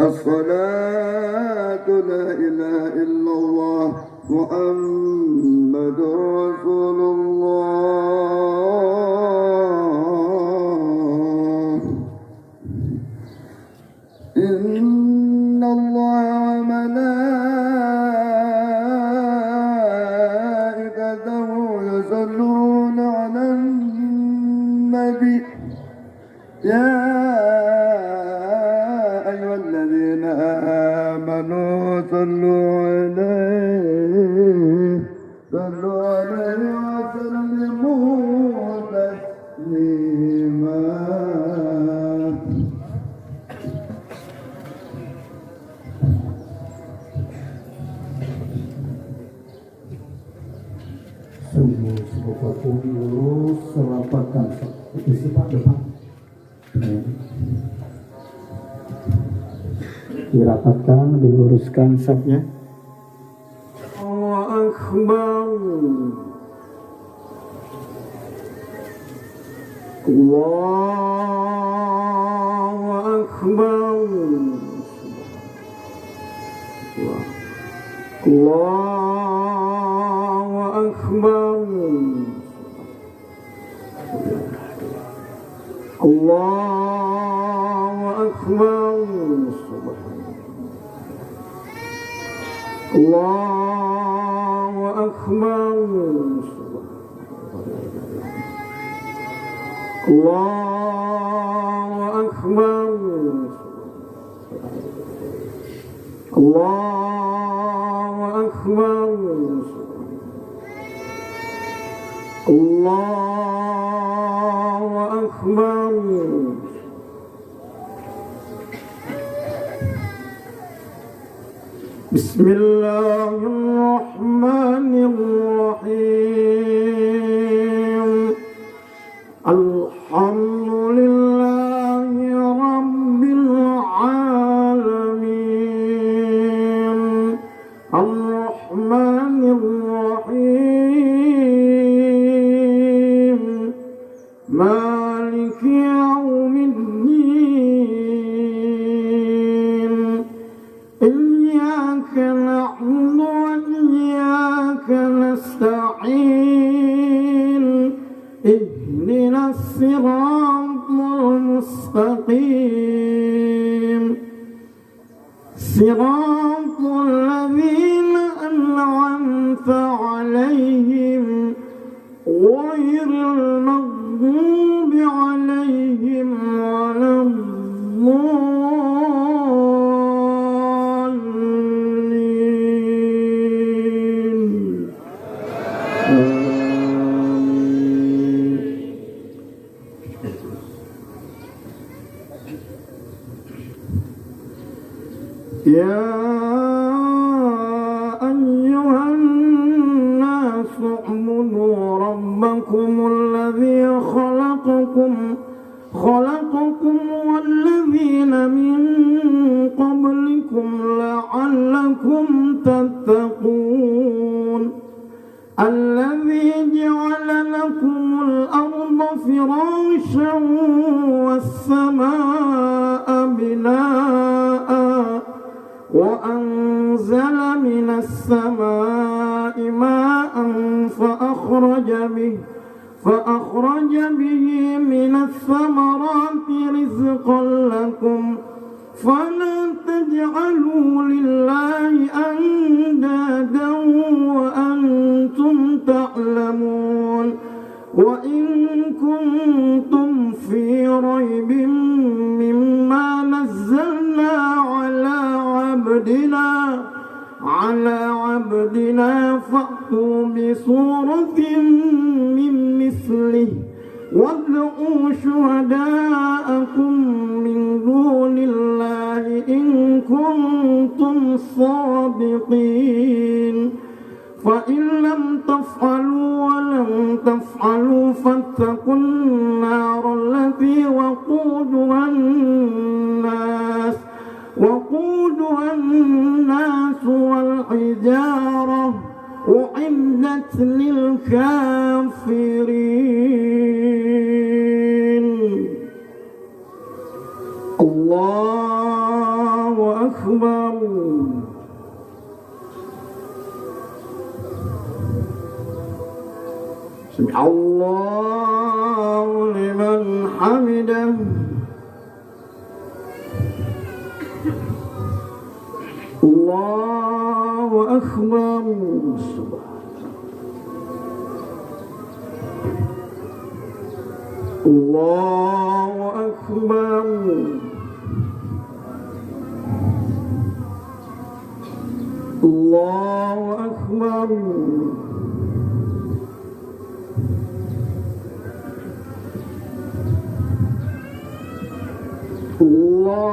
الصلاة لا إله إلا الله محمد رسول الله إن الله وملائكته يصلون على النبي يا أيها الذين آمنوا صلوا عليه وسلموا تسليما. Semua lurus serapatkan itu sifat depan dirapatkan, diluruskan sapnya. Allahu Akbar, Allahu Akbar, Allahu Akbar, Allahu Akbar, Allahu Akbar, Allahu Akbar, Allahu Akbar, Allahu Akbar. Bismillahirrahmanirrahim. Alhamdulillahi Rabbil Alamin. Ar-Rahmanir-Rahim. Maliki Yawmiddin. Iyyaka na'budu wa iyyaka nasta'in. Ihdinas siratal mustaqim. Siratal ladzina an'amta 'alaihim ghairil maghdubi 'alaihim waladdallin. يا أيها الناس اعبدوا ربكم ربكم الذي خلقكم والذين من قبلكم لعلكم تتقون الذي جعل لكم الأرض فراشا والسماء بناء وأنزل من السماء ماء فأخرج به من الثمرات رزقا لكم فلا تجعلوا لله أندادا وأنتم تعلمون وإن كنتم في ريب مما نزلنا على عبدنا فأتوا بسورة من مثله وادعوا شهداءكم من دون الله إن كنتم صادقين فإن لم تفعلوا ولم تفعلوا فاتقوا النار التي وقودها الناس والحجارة أعدت للكافرين. الله أكبر. سمع الله لمن حمده. الله أكبر. الله أكبر. الله أكبر. الله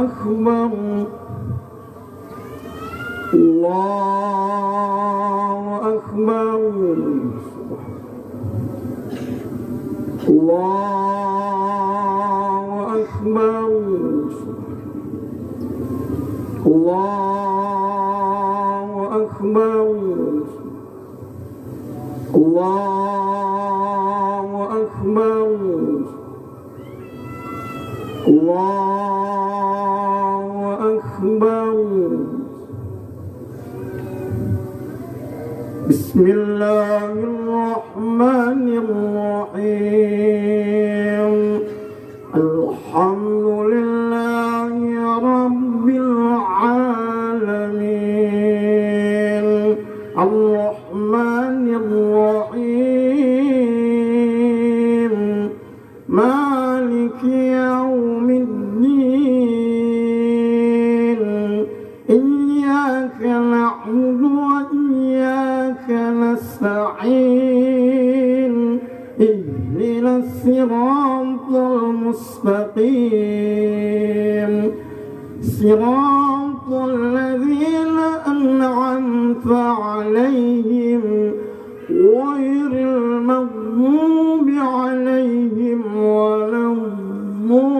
أكبر. الله أكبر. الله أكبر. الله أكبر. الله أكبر. الله أكبر. بسم الله الرحمن الرحيم. الحمد لله رب العالمين الرحمن الرحيم مالك يوم الدين إياك نعبد وإياك نستعين اهدنا الصراط المستقيم صراط الذين أنعمت عليهم غير المغضوب عليهم ولا الضالين.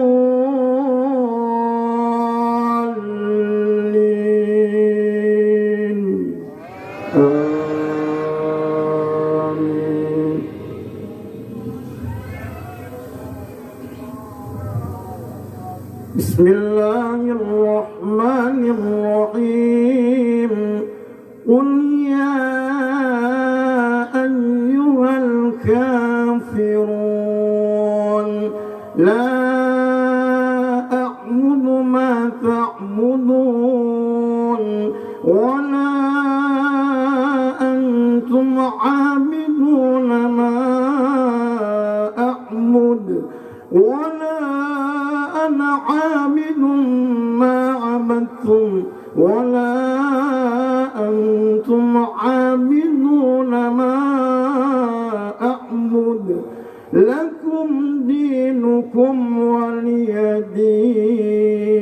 آمين. بسم الله الرحمن الرحيم. قل يا أيها الكافرون لا أعبد ما تعبدون ولا أنتم عابدون ما أعبد ولا أنا عابد ما عبدتم ولا أنتم عابدون ما أعبد لكم دينكم ولي دين.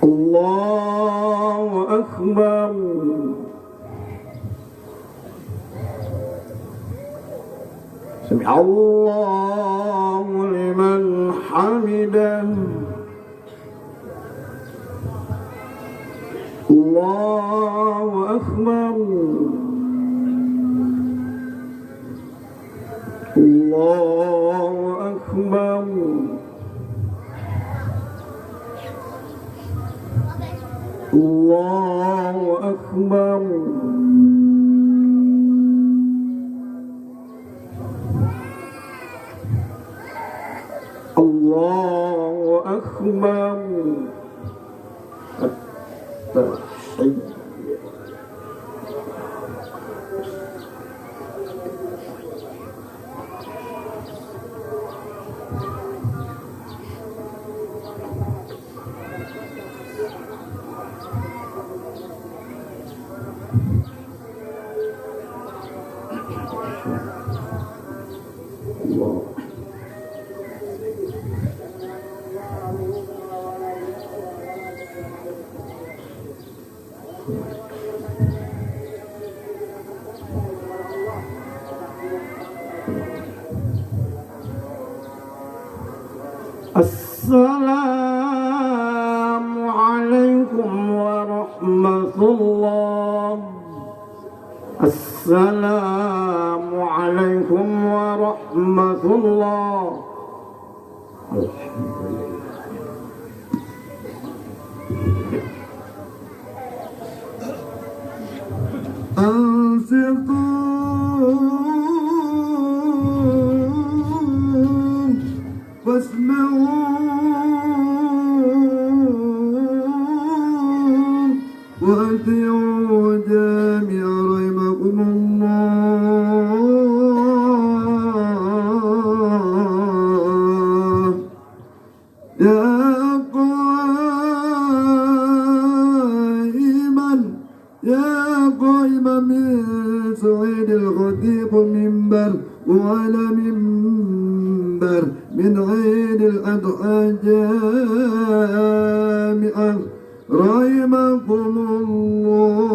الله أكبر. سمع الله لمن حمده الله أكبر الله أكبر الله أكبر الله أكبر التحية الله السلام عليكم ورحمة الله السلام عليكم ورحمة الله الحمد لله أنصتوا واسمعوا وأطيعوا جامع رحمكم الله يا قائما من سعيد الخطيب منبر وعلى منبر من عيد الأضحى جامعا رحمكم الله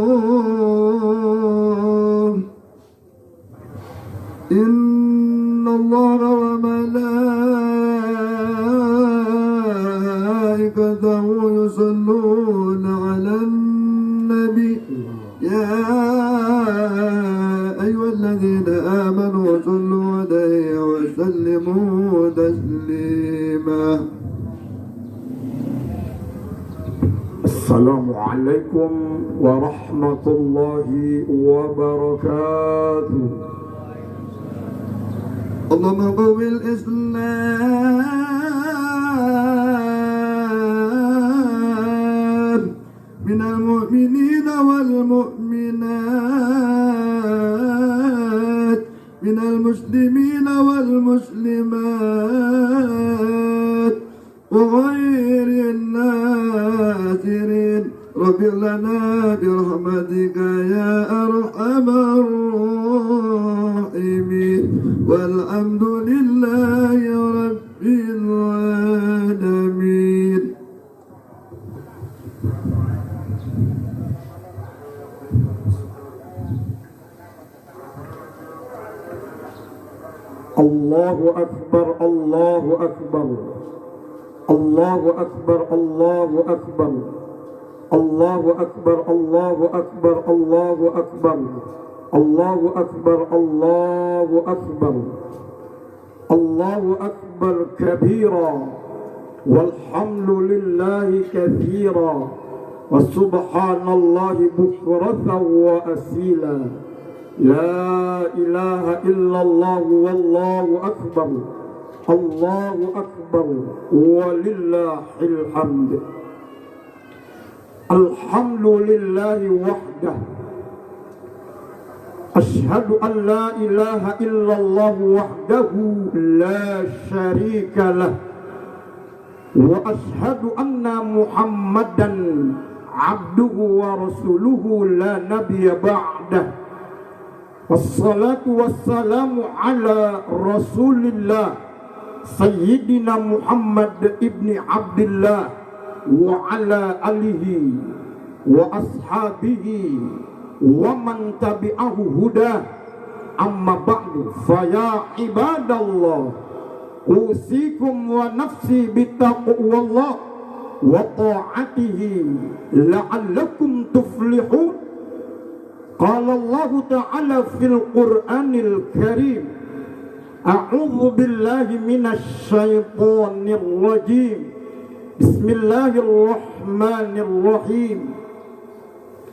إن الله وملائكته يصلون على النبي يا أيها الذين آمنوا صلوا عليه وسلموا تسليما. السلام عليكم ورحمة الله وبركاته. اللهم قوي الإسلام من المؤمنين والمؤمنات من المسلمين والمسلمات وغير الناصرين. رب لنا برحمتك يا أرحم الراحمين والحمد لله رب العالمين. الله أكبر الله أكبر الله أكبر الله أكبر الله أكبر الله أكبر الله أكبر الله أكبر الله أكبر الله أكبر كبيرا والحمد لله كثيرا وسبحان الله بكرة وأصيلا. لا إله إلا الله والله أكبر الله أكبر ولله الحمد. الحمد لله وحده أشهد أن لا إله إلا الله وحده لا شريك له وأشهد أن محمدا عبده ورسوله لا نبي بعده. والصلاة والسلام على رسول الله سيدنا محمد ابن عبد الله وعلى آله wa ashabihi wa man tabi'ahu huda, amma ba'du, faya ibadallah, usikum wa nafsi bittaqwallah wa ta'atihi la'allakum tuflihun. Qala Allah ta'ala fil Qur'anil Karim, a'udzu billahi minasy syaithanir rajim. Bismillahirrahmanirrahim.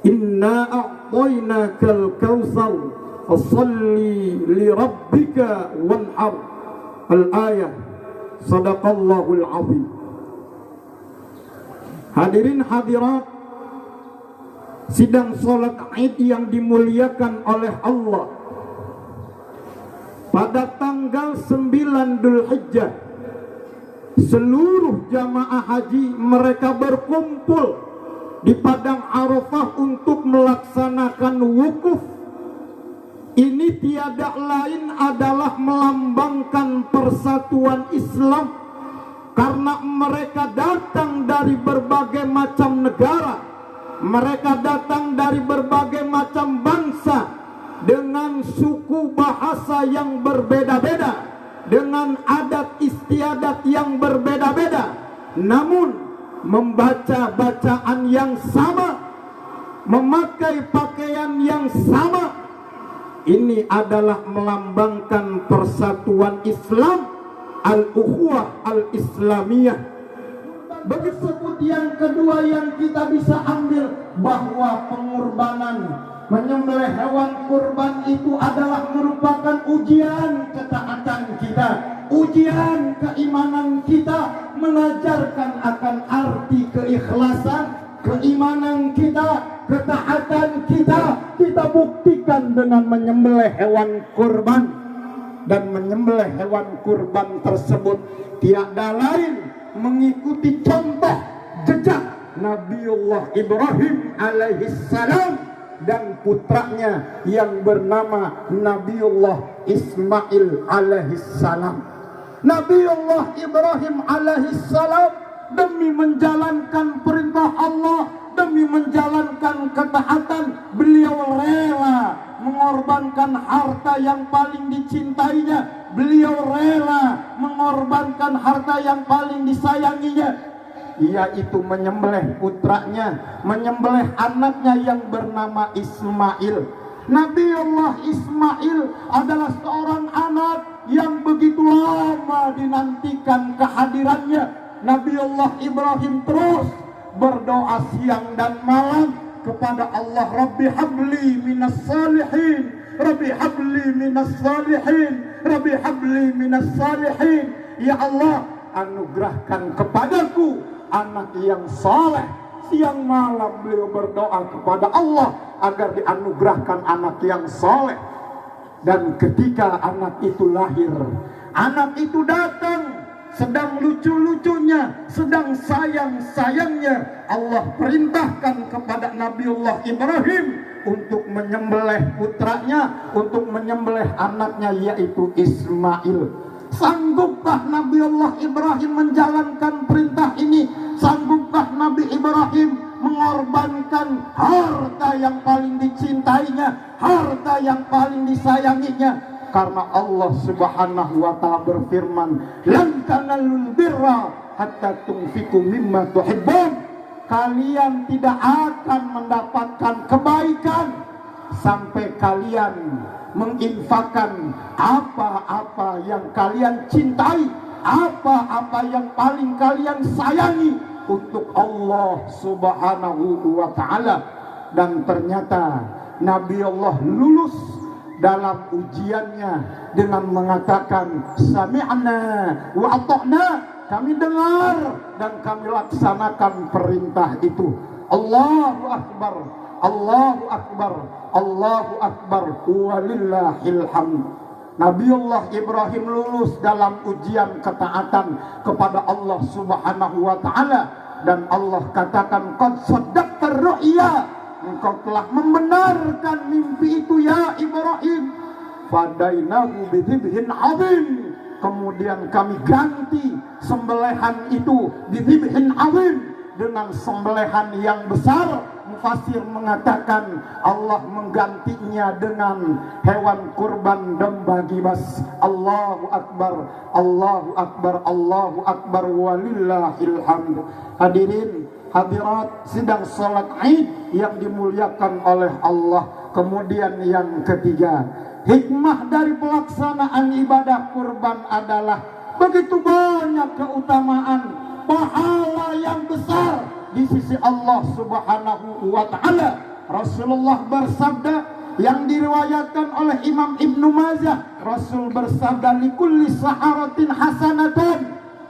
Inna a'tainakal kautsar fasholli li rabbika wanhar. Al-ayah. Shadaqallahul azim. Hadirin hadirat, sidang salat Id yang dimuliakan oleh Allah, pada tanggal 9 Dzulhijjah, seluruh jamaah haji mereka berkumpul di padang Arafah untuk melaksanakan wukuf. Ini tiada lain adalah melambangkan persatuan Islam, karena mereka datang dari berbagai macam negara, mereka datang dari berbagai macam bangsa, dengan suku bahasa yang berbeda-beda, dengan adat istiadat yang berbeda-beda, namun membaca bacaan yang sama, memakai pakaian yang sama. Ini adalah melambangkan persatuan Islam, al-ukhuwah al-islamiyah. Begitu yang kedua yang kita bisa ambil, bahwa pengorbanan menyembelih hewan kurban itu adalah merupakan ujian ketaatan kita, ujian keimanan kita, mengajarkan akan arti keikhlasan, keimanan kita, ketaatan kita. Kita buktikan dengan menyembelih hewan kurban, dan menyembelih hewan kurban tersebut tiada lain mengikuti contoh jejak Nabiullah Ibrahim alaihissalam dan putranya yang bernama Nabiullah Ismail alaihissalam. Nabiullah Ibrahim alaihissalam demi menjalankan perintah Allah, demi menjalankan ketaatan, beliau rela mengorbankan harta yang paling dicintainya, beliau rela mengorbankan harta yang paling disayanginya, yaitu menyembelih putranya, menyembelih anaknya yang bernama Ismail. Nabiullah Ismail adalah seorang anak yang begitu lama dinantikan kehadirannya. Nabiullah Ibrahim terus berdoa siang dan malam kepada Allah, Rabbi habli minas salihin, Rabbi habli minas salihin, Rabbi habli minas salihin. Ya Allah, anugerahkan kepadaku anak yang saleh. Siang malam beliau berdoa kepada Allah agar dianugerahkan anak yang saleh. Dan ketika anak itu lahir, anak itu datang sedang lucu-lucunya, sedang sayang-sayangnya, Allah perintahkan kepada Nabiullah Ibrahim untuk menyembelih putranya, untuk menyembelih anaknya yaitu Ismail. Sanggupkah Nabiullah Ibrahim menjalankan perintah ini? Sanggupkah Nabi Ibrahim mengorbankan harta yang paling dicintainya, harta yang paling disayanginya? Karena Allah Subhanahu wa ta'ala berfirman, lan tanalul birra hatta tunfiqu mimma tuhibbun. Kalian tidak akan mendapatkan kebaikan sampai kalian menginfakkan apa-apa yang kalian cintai, apa-apa yang paling kalian sayangi untuk Allah Subhanahu wa ta'ala. Dan ternyata Nabi Allah lulus dalam ujiannya dengan mengatakan sami'na wa ata'na, kami dengar dan kami laksanakan perintah itu. Allahu akbar, Allahu akbar, Allahu akbar, walillahil hamd. Nabiullah Ibrahim lulus dalam ujian ketaatan kepada Allah Subhanahu wa ta'ala, dan Allah katakan qad saddaqta ru'ya, engkau telah membenarkan mimpi itu ya Ibrahim. Fadainahu bidzibhin azim, kemudian kami ganti sembelihan itu bidzibhin azim, dengan sembelihan yang besar. Al-Fasir mengatakan Allah menggantinya dengan hewan kurban domba gibas. Allahu Akbar, Allahu Akbar, Allahu Akbar, walillahil hamd. Hadirin hadirat sidang salat Id yang dimuliakan oleh Allah. Kemudian yang ketiga, hikmah dari pelaksanaan ibadah kurban adalah begitu banyak keutamaan, pahala yang besar di sisi Allah Subhanahu wa Ta'ala. Rasulullah bersabda yang diriwayatkan oleh Imam Ibnu Majah, Rasul bersabda likulli saharatin hasanatan,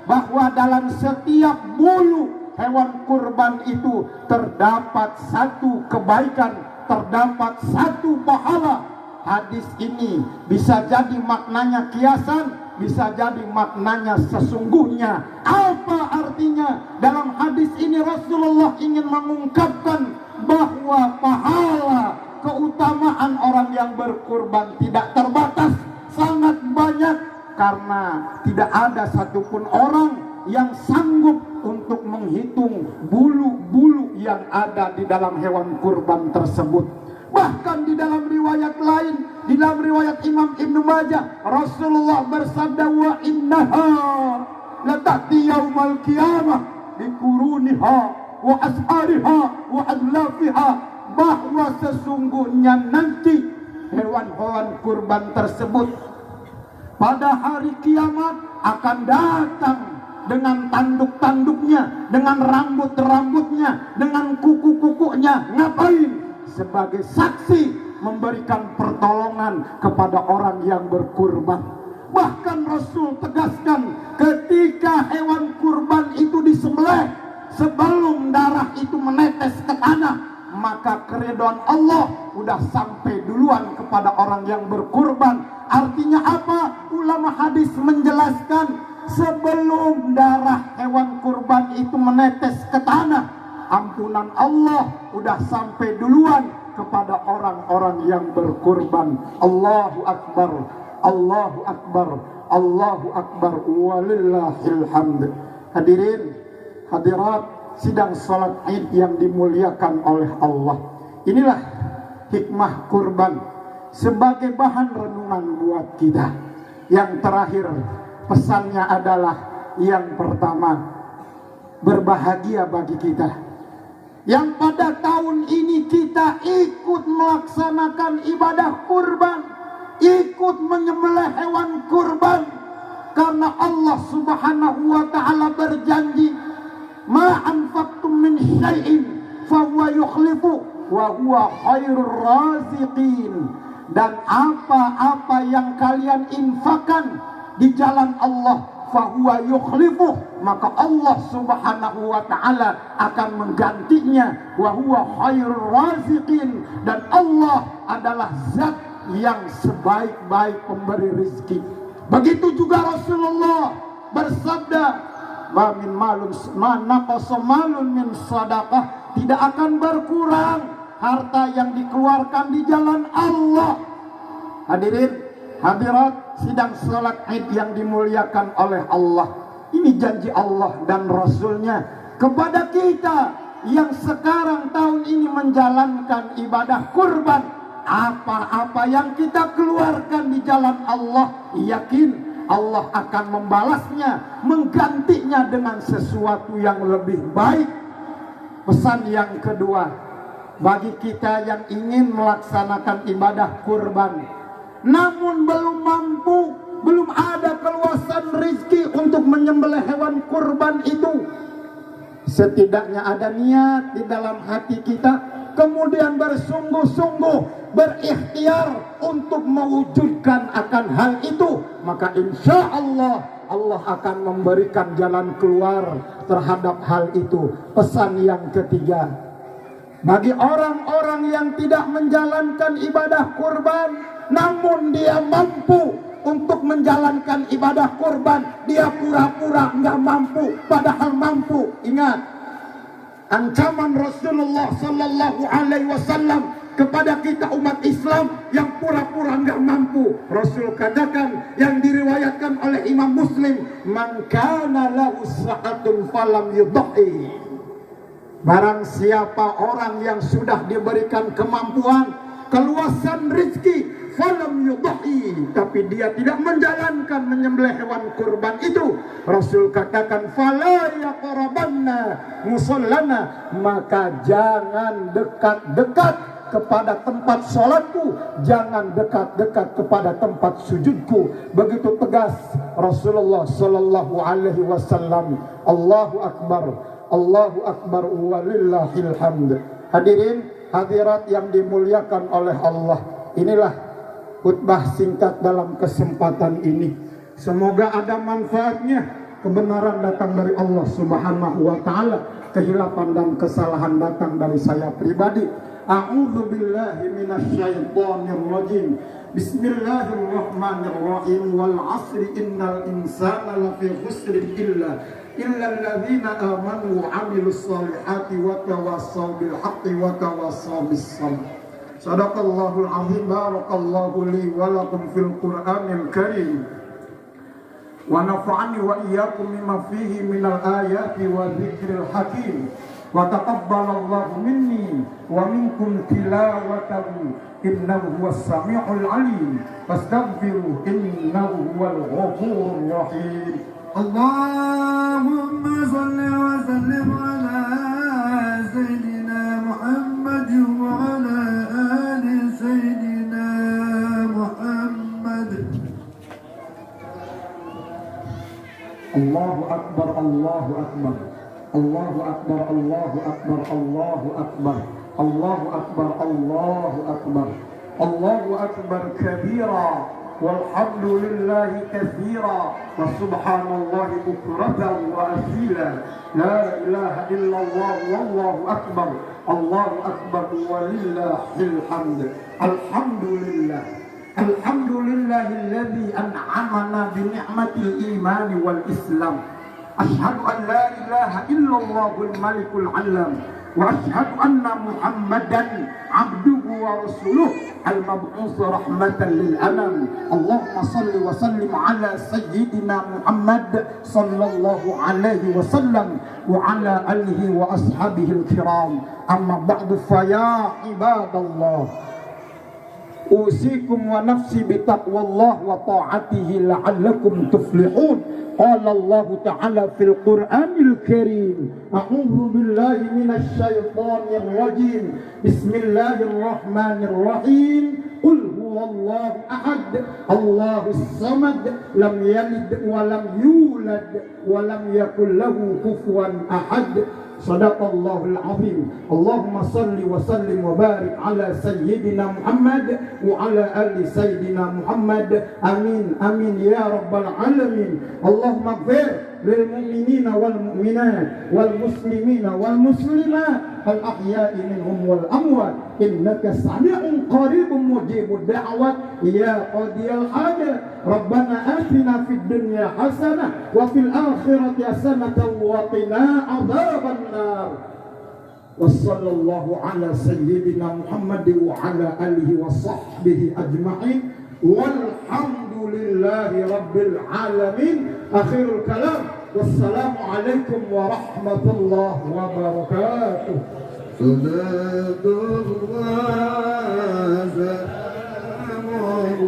bahwa dalam setiap bulu hewan kurban itu terdapat satu kebaikan, terdapat satu pahala. Hadis ini bisa jadi maknanya kiasan, bisa jadi maknanya sesungguhnya. Apa artinya? Dalam hadis ini Rasulullah ingin mengungkapkan bahwa pahala keutamaan orang yang berkurban tidak terbatas, sangat banyak, karena tidak ada satupun orang yang sanggup untuk menghitung bulu-bulu yang ada di dalam hewan kurban tersebut. Bahkan di dalam riwayat lain, di dalam riwayat Imam Ibnu Majah, Rasulullah bersabda wa innaha la ta'ti yaumal qiyamah bi quruniha wa ashariha wa adlafiha, bahwa sesungguhnya nanti hewan-hewan kurban tersebut pada hari kiamat akan datang dengan tanduk-tanduknya, dengan rambut-rambutnya, dengan kuku-kukunya. Ngapain? Sebagai saksi memberikan pertolongan kepada orang yang berkurban. Bahkan Rasul tegaskan ketika hewan kurban itu disembelih, sebelum darah itu menetes ke tanah, maka keridhaan Allah udah sampai duluan kepada orang yang berkurban. Artinya apa? Ulama hadis menjelaskan sebelum darah hewan kurban itu menetes ke tanah, ampunan Allah udah sampai duluan kepada orang-orang yang berkurban. Allahu Akbar, Allahu Akbar, Allahu Akbar, walillahil hamd. Hadirin hadirat sidang salat Id yang dimuliakan oleh Allah. Inilah hikmah kurban sebagai bahan renungan buat kita. Yang terakhir pesannya adalah, yang pertama, berbahagia bagi kita yang pada tahun ini kita ikut melaksanakan ibadah kurban, ikut menyembelih hewan kurban, karena Allah Subhanahu wa Ta'ala berjanji, ma anfaqtum min syai'in fa huwa yukhlifu wa huwa khairur raziqin. Dan apa-apa yang kalian infakkan di jalan Allah, fahuwa yukhlifuh, maka Allah Subhanahu wa Ta'ala akan menggantinya, wa huwa khairur raziqin, dan Allah adalah zat yang sebaik-baik pemberi rezeki. Begitu juga Rasulullah bersabda, ma min malun ma naqasa malun min sadaqah, tidak akan berkurang harta yang dikeluarkan di jalan Allah. Hadirin hadirat sidang salat Id yang dimuliakan oleh Allah, ini janji Allah dan Rasulnya kepada kita yang sekarang tahun ini menjalankan ibadah kurban. Apa-apa yang kita keluarkan di jalan Allah, yakin Allah akan membalasnya, menggantinya dengan sesuatu yang lebih baik. Pesan yang kedua, bagi kita yang ingin melaksanakan ibadah kurban namun belum mampu, belum ada keluasan rezeki untuk menyembelih hewan kurban itu, setidaknya ada niat di dalam hati kita, kemudian bersungguh-sungguh berikhtiar untuk mewujudkan akan hal itu, maka insya Allah Allah akan memberikan jalan keluar terhadap hal itu. Pesan yang ketiga, bagi orang-orang yang tidak menjalankan ibadah kurban namun dia mampu untuk menjalankan ibadah kurban, dia pura-pura nggak mampu padahal mampu. Ingat ancaman Rasulullah Sallallahu Alaihi Wasallam kepada kita umat Islam yang pura-pura nggak mampu. Rasul katakan yang diriwayatkan oleh Imam Muslim, man kana lahu sa'atun falam yudhi, Barang siapa orang yang sudah diberikan kemampuan, keluasan rezeki, falam yudhi, tapi dia tidak menjalankan menyembelih hewan kurban itu, Rasul katakan fala yaqrabanna musallana, maka jangan dekat-dekat kepada tempat sholatku, jangan dekat-dekat kepada tempat sujudku. Begitu tegas Rasulullah sallallahu alaihi wasallam. Allahu akbar, Allahu akbar, walillahil hamd. Hadirin hadirat yang dimuliakan oleh Allah, inilah khutbah singkat dalam kesempatan ini. Semoga ada manfaatnya. Kebenaran datang dari Allah Subhanahu wa taala, kehilapan dan kesalahan datang dari saya pribadi. A'udzu billahi minasyaitonir rajim. Bismillahirrahmanirrahim. Wal 'asri innal insana lafi khusrin illa alladzina amanu wa 'amilus shalihati wa tawassaw bil haqqi wa tawassaw bis sabr. Shadaqallahul 'azim. Barakallahu li wa lakum fil Qur'anil karim. Wa nafa'ani wa iyyakum mimma fihi minal ayati wa dzikril hakim. Wa taqabbalallahu minni wa minkum tilawatahu innahu huwas samiul alim. Fastaghfiruhu innahu huwal ghafurur rahim. Allahumma shalli wa sallim ala sayyidina Muhammad wa ala ali sayyidina Muhammad. Allahu akbar, Allahu akbar, Allahu akbar, Allahu akbar, Allahu akbar, Allahu akbar, Allahu akbar, Allahu akbar kabira, walhamdulillahi katsira, wa subhanallahi bukratan wa asila, la ilaha illallah, wallahu akbar, Allahu akbar, walillahil hamd. Alhamdulillah, alhamdulillahilladzi an'amana bi ni'matil imani wal islam. Ashhadu an la ilaha illallahul malikul alam wa ashhadu anna Muhammadan abduhu wa rasuluh al-mab'uts rahmatan lil anam. Allahumma shalli wa sallim ala sayyidina Muhammad sallallahu alaihi wasallam wa ala alihi wa ashabihi al-kiram. Amma ba'du, fa ya ibadallah, usikum wa nafsi bitaqwallah wa ta'atihi la'allakum tuflihun. Qala Allah ta'ala fil Qur'anil Karim. A'udzu billahi minasy syaithanir rajim. Bismillahirrahmanirrahim. Qul huwallahu ahad, Allahus samad, lam yalid wa lam yulad wa lam yakul lahu kufuwan ahad. Shadaqallahul azim. Allahumma salli wa sallim wa barik ala sayyidina Muhammad wa ala ali sayyidina Muhammad. Amin amin ya rabbal alamin. Allahumma ighfir lil mu'minina wal mu'minat wal muslimina wal muslimat al ahya'i minhum wal amwat innaka sami'un qaribun mujibud da'wat ya qadiyal hajat. Rabbana atina fid dunya hasanah wa fil akhirati hasanah wa qina adzabannar. Wassallallahu ala sayyidina Muhammad wa ala alihi wa sahbihi ajma'in. Walhamdulillahi rabbil alamin. Akhirul kalam. Wassalamu alaikum warahmatullahi wabarakatuh. Salatullah salamullah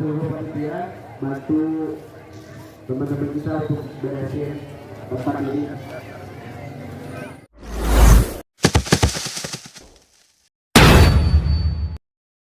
seluruh panitia bantu teman-teman kita untuk beresin tempat ini.